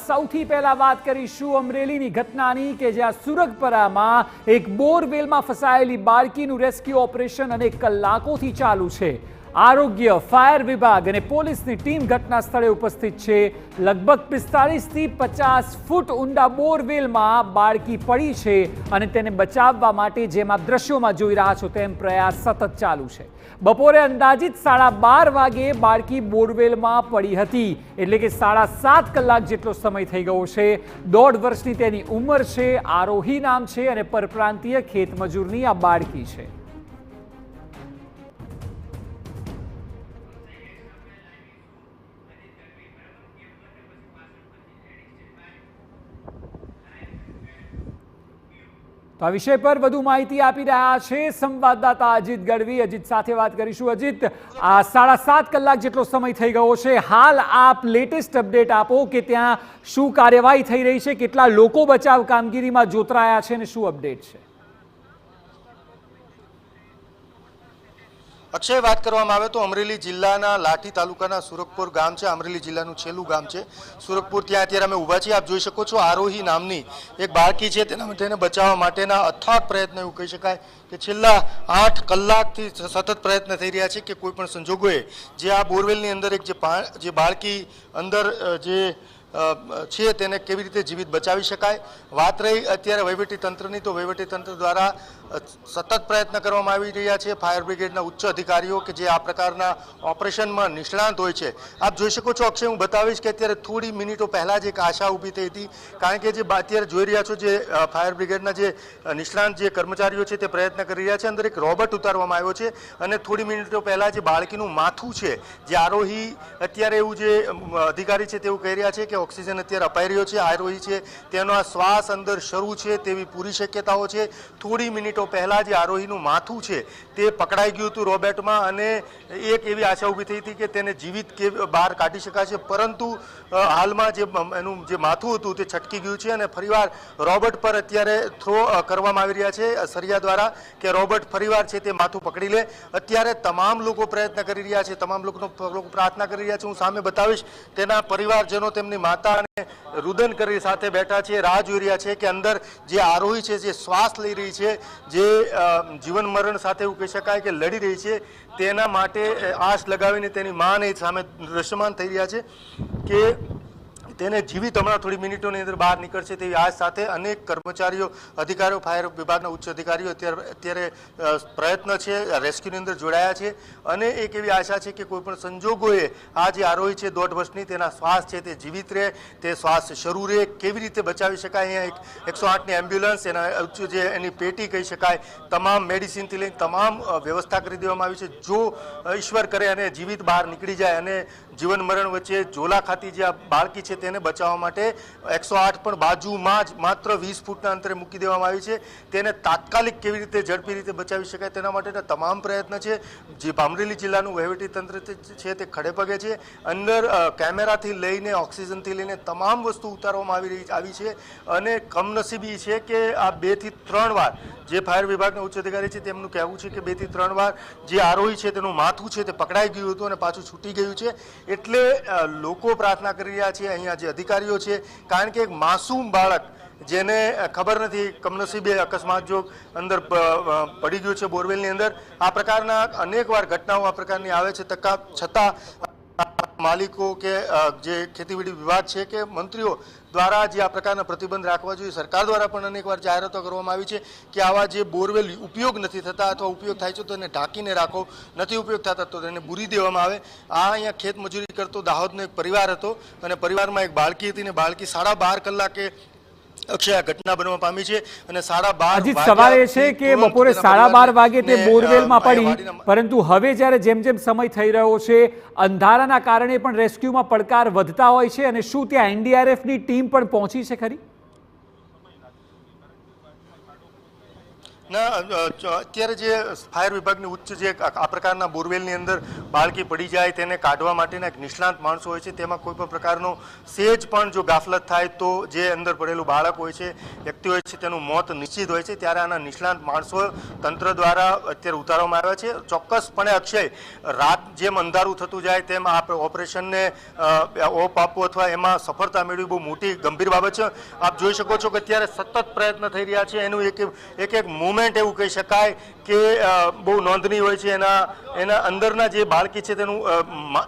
સૌથી પહેલા વાત કરીશું અમરેલીની ઘટનાની કે જ્યાં સુરગપરામાં એક બોરવેલમાં ફસાયેલી બાળકીનું રેસ્ક્યુ ઓપરેશન અનેક કલાકોથી ચાલુ છે। આરોગ્ય, ફાયર વિભાગ અને પોલીસની ટીમ ઘટના સ્થળે ઉપસ્થિત છે। લગભગ 45 થી 50 ફૂટ ઊંડા બોરવેલમાં બાળકી પડી છે અને તેને બચાવવા માટે જેમ આપ દ્રશ્યોમાં જોઈ રહ્યા છો તેમ પ્રયાસ સતત ચાલુ છે। બપોરે અંદાજિત 12:30 વાગે બાળકી બોરવેલમાં પડી હતી, એટલે કે 7.5 કલાક જેટલો સમય થઈ ગયો છે। 1.5 વર્ષની તેની ઉંમર છે, આરોહી નામ છે અને પરપ્રાંતીય ખેતમજૂરની આ બાળકી છે। તો આ વિષય પર વધુ માહિતી આપી રહ્યા છે સંવાદદાતા અજીત ગઢવી। અજીત સાથે વાત કરીશું। અજીત, આ 7.5 કલાક જેટલો સમય થઈ ગયો છે, હાલ આપ લેટેસ્ટ અપડેટ આપો કે ત્યાં શું કાર્યવાહી થઈ રહી છે, કેટલા લોકો બચાવ કામગીરીમાં જોતરાયા છે અને શું અપડેટ છે? અક્ષય, વાત કરવામાં આવે તો અમરેલી જિલ્લાના લાઠી તાલુકાના સુરગપુર ગામ છે, અમરેલી જિલ્લાનું છેલ્લું ગામ છે સુરગપુર। ત્યાં અત્યારે અમે ઊભા છીએ, આપ જોઈ શકો છો આરોહી નામની એક બાળકી છે, તેને બચાવવા માટેના અથાગ પ્રયત્ન એવું કહી શકાય કે છેલ્લા 8 કલાકથી સતત પ્રયત્ન થઈ રહ્યા છે કે કોઈ પણ સંજોગોએ જે આ બોરવેલની અંદર એક જે બાળકી અંદર જે છે તેને કેવી રીતે જીવિત બચાવી શકાય। વાત રહી અત્યારે વહીવટી તંત્રની, તો વહીવટી તંત્ર દ્વારા સતત પ્રયત્ન કરવામાં આવી રહ્યા છે। ફાયર બ્રિગેડના ઉચ્ચ અધિકારીઓ કે જે આ પ્રકારના ઓપરેશનમાં નિષ્ણાંત હોય છે, આપ જોઈ શકો છો અક્ષય, હું બતાવીશ કે અત્યારે થોડી મિનિટો પહેલાં જ એક આશા ઊભી થઈ હતી, કારણ કે જે અત્યારે જોઈ રહ્યા છો જે ફાયર બ્રિગેડના જે નિષ્ણાંત જે કર્મચારીઓ છે તે પ્રયત્ન કરી રહ્યા છે। અંદર એક રોબોટ ઉતારવામાં આવ્યો છે અને થોડી મિનિટો પહેલાં જે બાળકીનું માથું છે, જે આરોહી અત્યારે એવું જે અધિકારી છે તેવું કહી રહ્યા છે કે ઓક્સિજન અત્યારે અપાઈ રહ્યો છે, આરોહી છે તેનો આ શ્વાસ અંદર શરૂ છે તેવી પૂરી શક્યતાઓ છે। થોડી મિનિટો પહેલા જે આરોહીનું માથું છે તે પકડાઈ ગયું હતું રોબોટમાં અને એક એવી આશા ઊભી થઈ હતી કે તેને જીવિત કે બહાર કાઢી શકાશે, પરંતુ હાલમાં જે એનું જે માથું હતું તે છટકી ગયું છે અને ફરીવાર રોબોટ પર અત્યારે થ્રો કરવામાં આવી રહ્યા છે સરિયા દ્વારા કે રોબોટ ફરીવાર છે તે માથું પકડી લે। અત્યારે તમામ લોકો પ્રયત્ન કરી રહ્યા છે, તમામ લોકો પ્રાર્થના કરી રહ્યા છે। હું સામે બતાવીશ, તેના પરિવારજનો તેમની માતા અને રુદન કરી સાથે બેઠા છે, રાહ જોઈ રહ્યા છે કે અંદર જે આરોહી છે જે શ્વાસ લઈ રહી છે, જે જીવન મરણ સાથે એવું કહી શકાય કે લડી રહી છે, તેના માટે આશ લગાવીને તેની માને સામે દ્રશ્યમાન થઈ રહ્યા છે કે તેને જીવિત હમણાં થોડી મિનિટોની અંદર બહાર નીકળશે તેવી આશ સાથે અનેક કર્મચારીઓ, અધિકારીઓ, ફાયર વિભાગના ઉચ્ચ અધિકારીઓ અત્યારે પ્રયત્ન છે રેસ્ક્યુની અંદર જોડાયા છે અને એક એવી આશા છે કે કોઈપણ સંજોગોએ આ જે આરોહી છે 1.5 વર્ષની, તેના શ્વાસ છે તે જીવિત રહે, તે શ્વાસ શરૂ રહે, કેવી રીતે બચાવી શકાય। અહીંયા એક 108ની એમ્બ્યુલન્સ, એના જે એની પેટી કહી શકાય, તમામ મેડિસિનથી લઈને તમામ વ્યવસ્થા કરી દેવામાં આવી છે। જો ઈશ્વર કરે અને જીવિત બહાર નીકળી જાય અને જીવન મરણ વચ્ચે ઝોલા ખાતી જે આ બાળકી છે તેને બચાવવા માટે 108 પણ બાજુમાં જ માત્ર 20 ફૂટના અંતરે મૂકી દેવામાં આવી છે। તેને તાત્કાલિક કેવી રીતે ઝડપી રીતે બચાવી શકાય તેના માટેના તમામ પ્રયત્ન છે। જે અમરેલી જિલ્લાનું વહીવટી તંત્ર છે તે ખડે પગે છે। અંદર કેમેરાથી લઈને ઓક્સિજનથી લઈને તમામ વસ્તુ ઉતારવામાં આવી છે અને કમનસીબી છે કે આ 2 થી 3 વાર જે ફાયર વિભાગના ઉચ્ચ અધિકારી છે તેમનું કહેવું છે કે 2 થી 3 વાર જે આરોહી છે તેનું માથું છે તે પકડાઈ ગયું હતું અને પાછું છૂટી ગયું છે। એટલે લોકો પ્રાર્થના કરી રહ્યા છે, અહીંયા જે અધિકારીઓ છે, કારણ કે એક માસૂમ બાળક જેને ખબર નથી, કમનસીબે અકસ્માત જો અંદર પડી ગયું છે બોરવેલની અંદર। આ પ્રકારના અનેક વાર ઘટનાઓ આ પ્રકારની આવે છે, છતાં માલિકો કે જે ખેતીવાડી વિભાગ છે કે મંત્રીઓ દ્વારા જે આ પ્રકારના પ્રતિબંધ રાખવા જોઈએ, સરકાર દ્વારા પણ અનેકવાર જાહેરાતો કરવામાં આવી છે કે આવા જે બોરવેલ ઉપયોગ નથી થતા અથવા ઉપયોગ થાય છે તો એને ઢાંકીને રાખો, નથી ઉપયોગ થતા તો તેને બુરી દેવામાં આવે। આ અહીંયા ખેત મજૂરી કરતો દાહોદનો એક પરિવાર હતો અને પરિવારમાં એક બાળકી હતી ને બાળકી 12.5 કલાકે અક્ષય ઘટના બનવા પામી છે અને 12:30 સવાલ એ છે કે બપોરે 12:30 વાગે તે બોરવેલમાં પડી, પરંતુ હવે જ્યારે જેમ જેમ સમય થઈ રહ્યો છે અંધારાના કારણે પણ રેસ્ક્યુમાં પડકાર વધતા હોય છે અને શું ત્યાં એનડીઆરએફની ટીમ પણ પહોંચી છે ખરી? ના અત્યારે જે ફાયર વિભાગની ઉચ્ચ જે આ પ્રકારના બોરવેલની અંદર બાળકી પડી જાય તેને કાઢવા માટેના એક નિષ્ણાંત માણસો હોય છે, તેમાં કોઈ પણ પ્રકારનો સેજ પણ જો ગાફલત થાય તો જે અંદર પડેલું બાળક હોય છે, વ્યક્તિ હોય છે, તેનું મોત નિશ્ચિત હોય છે. ત્યારે આના નિષ્ણાંત માણસો તંત્ર દ્વારા અત્યારે ઉતારવામાં આવ્યા છે. ચોક્કસપણે અક્ષય, રાત જેમ અંધારું થતું જાય તેમ આ ઓપરેશનને ઓપ આપવો અથવા એમાં સફળતા મેળવી બહુ મોટી ગંભીર બાબત છે. આપ જોઈ શકો છો કે અત્યારે સતત પ્રયત્ન થઈ રહ્યા છે. એનું એક મુવમેન્ટ એવું કહી શકાય કે બહુ નોંધનીય હોય છે. એના અંદરના જે બાળકી છે તેનું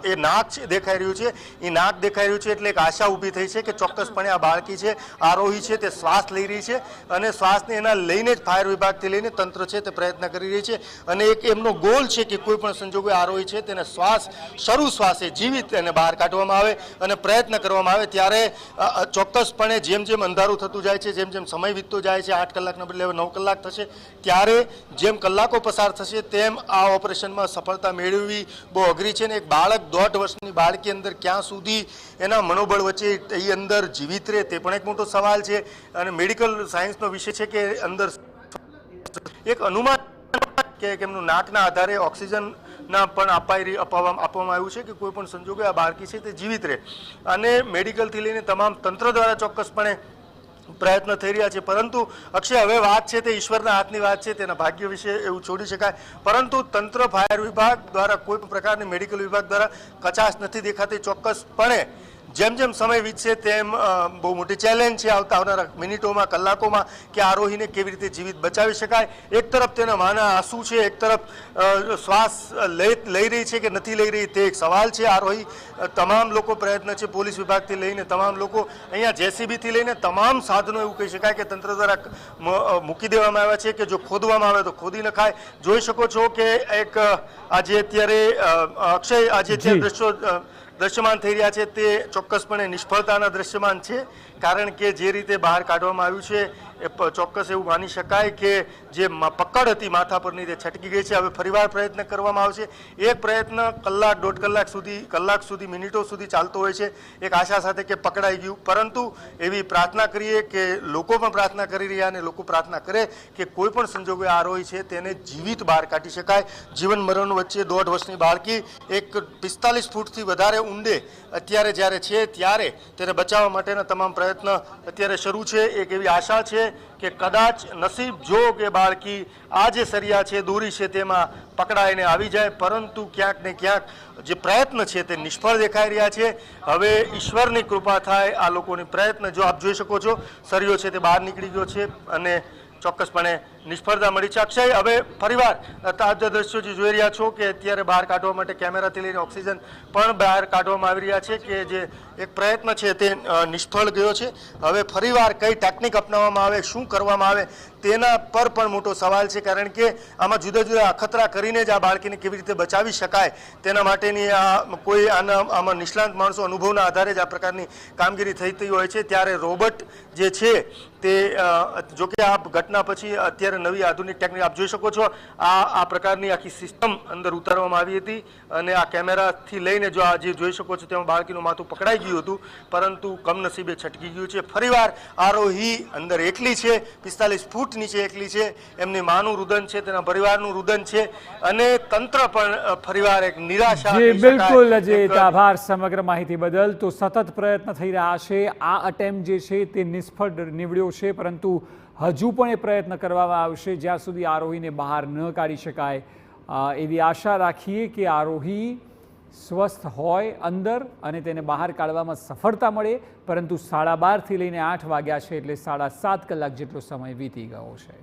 એ નાક છે દેખાઈ રહ્યું છે, એ નાક દેખાઈ રહ્યું છે એટલે એક આશા ઊભી થઈ છે કે ચોક્કસપણે આ બાળકી છે, આરોહી છે, તે શ્વાસ લઈ રહી છે અને શ્વાસને એના લઈને જ ફાયર વિભાગથી લઈને તંત્ર છે તે પ્રયત્ન કરી રહી છે. અને એક એમનો ગોલ છે કે કોઈ પણ સંજોગોએ આરોહી છે તેને શ્વાસે જીવિત એને બહાર કાઢવામાં આવે અને પ્રયત્ન કરવામાં આવે. ત્યારે ચોક્કસપણે જેમ જેમ અંધારું થતું જાય છે, જેમ જેમ સમય વીતતો જાય છે, 8 કલાકના બદલે 9 કલાક થશે, ત્યારે જેમ કલાકો પસાર થશે તેમ આ ઓપરેશનમાં સફળતા મેળવવી બહુ અઘરી છે. ને એક બાળક 1.5 વર્ષની બાળકી અંદર ક્યાં સુધી એના મનોબળ વચ્ચે એ અંદર જીવિત રહે તે પણ એક મોટો સવાલ છે. અને મેડિકલ સાયન્સનો વિષય છે કે અંદર એક અનુમાન કે એમનું નાકના આધારે ઓક્સિજનના પણ આપવામાં આવ્યું છે કે કોઈ પણ સંજોગે આ બાળકી છે તે જીવિત રહે. અને મેડિકલથી લઈને તમામ તંત્ર દ્વારા ચોક્કસપણે પ્રયત્ન થઈ રહ્યા છે. પરંતુ અક્ષય, હવે વાત છે તે ઈશ્વરના હાથની વાત છે, તેના ભાગ્ય વિશે એવું છોડી શકાય. પરંતુ તંત્ર, ફાયર વિભાગ દ્વારા કોઈ પણ પ્રકારની મેડિકલ વિભાગ દ્વારા કચાશ નથી દેખાતી. ચોક્કસપણે જેમ જેમ સમય વીતશે તેમ બહુ મોટી ચેલેન્જ છે આવનારા મિનિટોમાં, કલાકોમાં કે આરોહીને કેવી રીતે જીવિત બચાવી શકાય. એક તરફ તેના માના આંસુ છે, એક તરફ શ્વાસ લઈ રહી છે કે નથી લઈ રહી તે એક સવાલ છે. આરોહી તમામ લોકો પ્રયત્ન છે, પોલીસ વિભાગથી લઈને તમામ લોકો, અહીંયા જેસીબીથી લઈને તમામ સાધનો એવું કહી શકાય કે તંત્ર દ્વારા મૂકી દેવામાં આવ્યા છે કે જો ખોદવામાં આવે તો ખોદી નખાય. જોઈ શકો છો કે એક આજે અત્યારે અક્ષય, આજે અત્યારે દ્રશ્યમાન થઈ રહ્યા છે તે ચોક્કસપણે નિષ્ફળતાના દ્રશ્યમાન છે. કારણ કે જે રીતે બહાર કાઢવામાં આવ્યું છે એ ચોક્કસ એવું માની શકાય કે જે પકડ હતી માથા પરની તે છટકી ગઈ છે. હવે ફરીવાર પ્રયત્ન કરવામાં આવશે. એક પ્રયત્ન કલાક, 1.5 કલાક સુધી, મિનિટો સુધી ચાલતો હોય છે એક આશા સાથે કે પકડાઈ ગયું. પરંતુ એવી પ્રાર્થના કરીએ કે લોકો પણ પ્રાર્થના કરી રહ્યા અને લોકો પ્રાર્થના કરે કે કોઈ પણ સંજોગોએ આરોહી છે તેને જીવિત બહાર કાઢી શકાય. જીવન મરણ વચ્ચે 1.5 વર્ષની બાળકી એક 45 ફૂટથી વધારે ઊંડે અત્યારે જ્યારે છે ત્યારે તેને બચાવવા માટેના તમામ પ્રયત્ન અત્યારે શરૂ છે. એક એવી આશા છે કે કદાચ નસીબ જોગ એ બાળકી આ જે સરિયા છે, દોરી છે તેમાં પકડાઈને આવી જાય. પરંતુ ક્યાંક ને ક્યાંક જે પ્રયત્ન છે તે નિષ્ફળ દેખાઈ રહ્યા છે. હવે ઈશ્વરની કૃપા થાય આ લોકોની પ્રયત્ન. જો આપ જોઈ શકો છો સરિયો છે તે બહાર નીકળી ગયો છે અને ચોક્કસપણે નિષ્ફળતા મળી છે. અક્ષય, હવે ફરીવાર તાજા દ્રશ્યો જે જોઈ રહ્યા છો કે અત્યારે બહાર કાઢવા માટે કેમેરાથી લઈને ઓક્સિજન પણ બહાર કાઢવામાં આવી રહ્યા છે કે જે એક પ્રયત્ન છે તે નિષ્ફળ ગયો છે. હવે ફરીવાર કઈ ટેકનિક અપનાવવામાં આવે, શું કરવામાં આવે તેના પર પણ મોટો સવાલ છે. કારણ કે આમાં જુદા જુદા અખતરા કરીને જ આ બાળકીને કેવી રીતે બચાવી શકાય તેના માટેની આમાં નિષ્ણાંત માણસો અનુભવના આધારે જ આ પ્રકારની કામગીરી થતી હોય છે. ત્યારે રોબોટ જે છે તે જોકે આ ઘટના પછી અત્યારે નવી આધુનિક ટેકનિક આપ જોઈ શકો છો. આ પ્રકારની આખી સિસ્ટમ અંદર ઉતારવામાં આવી હતી અને આ કેમેરાથી લઈને જો આ જે જોઈ શકો છો તેમાં બાળકીનું માથું પકડાઈ ગયું હતું, પરંતુ કમનસીબે છટકી ગયું છે. ફરીવાર આરોહી અંદર એકલી છે, 45 ફૂટ નીચે એકલી છે. એમની માનું રુદન છે, તેના પરિવારનું રુદન છે અને તંત્ર પણ ફરીવાર એક નિરાશા. બિલકુલ અજિત, આભાર સમગ્ર માહિતી બદલ. તો સતત પ્રયત્ન થઈ રહ્યા છે. આ અટેમ્પ જે છે તે નિષ્ફળ નીવડ્યો છે, પરંતુ હજુ પણ એ પ્રયત્ન કરવામાં આવશે જ્યાં સુધી આરોહીને બહાર ન કાઢી શકાય. એવી આશા રાખીએ કે આરોહી સ્વસ્થ હોય અંદર અને તેને બહાર કાઢવામાં સફળતા મળે. પરંતુ 12:30થી લઈને 8 વાગ્યા છે એટલે 7.5 કલાક જેટલો સમય વીતી ગયો છે.